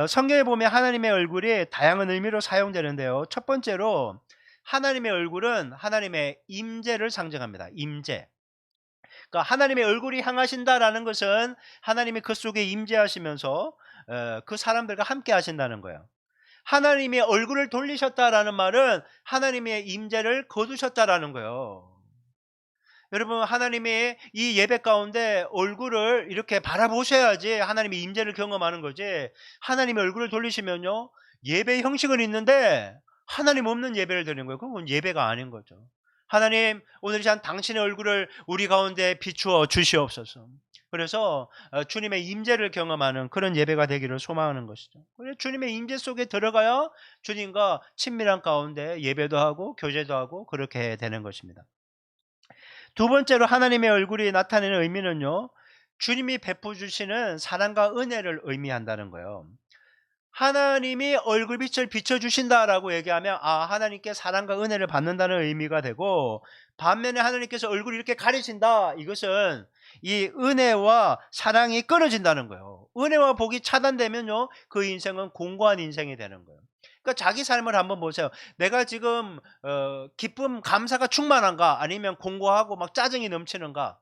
성경에 보면 하나님의 얼굴이 다양한 의미로 사용되는데요. 첫 번째로 하나님의 얼굴은 하나님의 임재를 상징합니다. 임재. 그러니까 하나님의 얼굴이 향하신다라는 것은 하나님이 그 속에 임재하시면서 그 사람들과 함께 하신다는 거예요. 하나님의 얼굴을 돌리셨다라는 말은 하나님의 임재를 거두셨다라는 거예요. 여러분, 하나님이 이 예배 가운데 얼굴을 이렇게 바라보셔야지 하나님의 임재를 경험하는 거지, 하나님의 얼굴을 돌리시면요, 예배 형식은 있는데 하나님 없는 예배를 드리는 거예요. 그건 예배가 아닌 거죠. 하나님, 오늘 이 시간 당신의 얼굴을 우리 가운데 비추어 주시옵소서. 그래서 주님의 임재를 경험하는 그런 예배가 되기를 소망하는 것이죠. 그래서 주님의 임재 속에 들어가야 주님과 친밀한 가운데 예배도 하고 교제도 하고 그렇게 되는 것입니다. 두 번째로 하나님의 얼굴이 나타내는 의미는요, 주님이 베풀어 주시는 사랑과 은혜를 의미한다는 거예요. 하나님이 얼굴빛을 비춰 주신다라고 얘기하면 하나님께 사랑과 은혜를 받는다는 의미가 되고, 반면에 하나님께서 얼굴을 이렇게 가리신다, 이것은 이 은혜와 사랑이 끊어진다는 거예요. 은혜와 복이 차단되면요, 그 인생은 공고한 인생이 되는 거예요. 그러니까 자기 삶을 한번 보세요. 내가 지금 기쁨 감사가 충만한가, 아니면 공고하고 막 짜증이 넘치는가.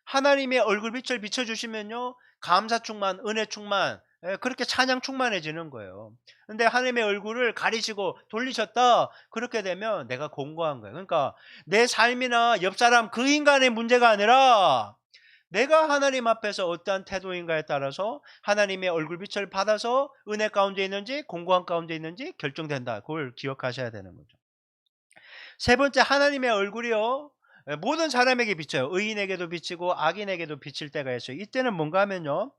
하나님의 얼굴빛을 비춰 주시면요, 감사 충만, 은혜 충만, 그렇게 찬양 충만해지는 거예요. 근데 하나님의 얼굴을 가리시고 돌리셨다, 그렇게 되면 내가 공고한 거예요. 그러니까 내 삶이나 옆 사람 그 인간의 문제가 아니라 내가 하나님 앞에서 어떠한 태도인가에 따라서 하나님의 얼굴빛을 받아서 은혜 가운데 있는지 공고한 가운데 있는지 결정된다. 그걸 기억하셔야 되는 거죠. 세 번째, 하나님의 얼굴이요, 모든 사람에게 비쳐요. 의인에게도 비치고 악인에게도 비칠 때가 있어요. 이때는 뭔가 하면요,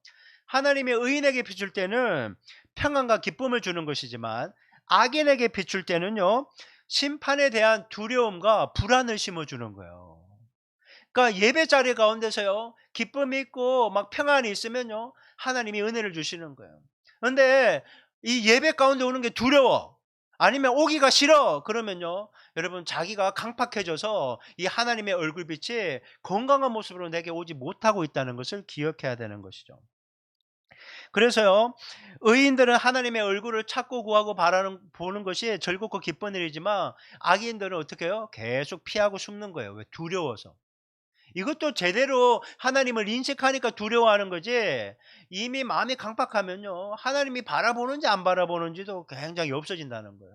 하나님의 의인에게 비출 때는 평안과 기쁨을 주는 것이지만, 악인에게 비출 때는요, 심판에 대한 두려움과 불안을 심어주는 거예요. 그러니까 예배 자리 가운데서요, 기쁨이 있고 막 평안이 있으면요, 하나님이 은혜를 주시는 거예요. 그런데 이 예배 가운데 오는 게 두려워, 아니면 오기가 싫어, 그러면요, 여러분, 자기가 강팍해져서 이 하나님의 얼굴빛이 건강한 모습으로 내게 오지 못하고 있다는 것을 기억해야 되는 것이죠. 그래서요, 의인들은 하나님의 얼굴을 찾고 구하고 바라는 보는 것이 즐겁고 기쁜 일이지만, 악인들은 어떻게 해요? 계속 피하고 숨는 거예요. 왜? 두려워서. 이것도 제대로 하나님을 인식하니까 두려워하는 거지, 이미 마음이 강팍하면요, 하나님이 바라보는지 안 바라보는지도 굉장히 없어진다는 거예요.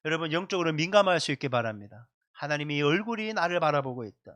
여러분, 영적으로 민감할 수 있게 바랍니다. 하나님이 얼굴이 나를 바라보고 있다.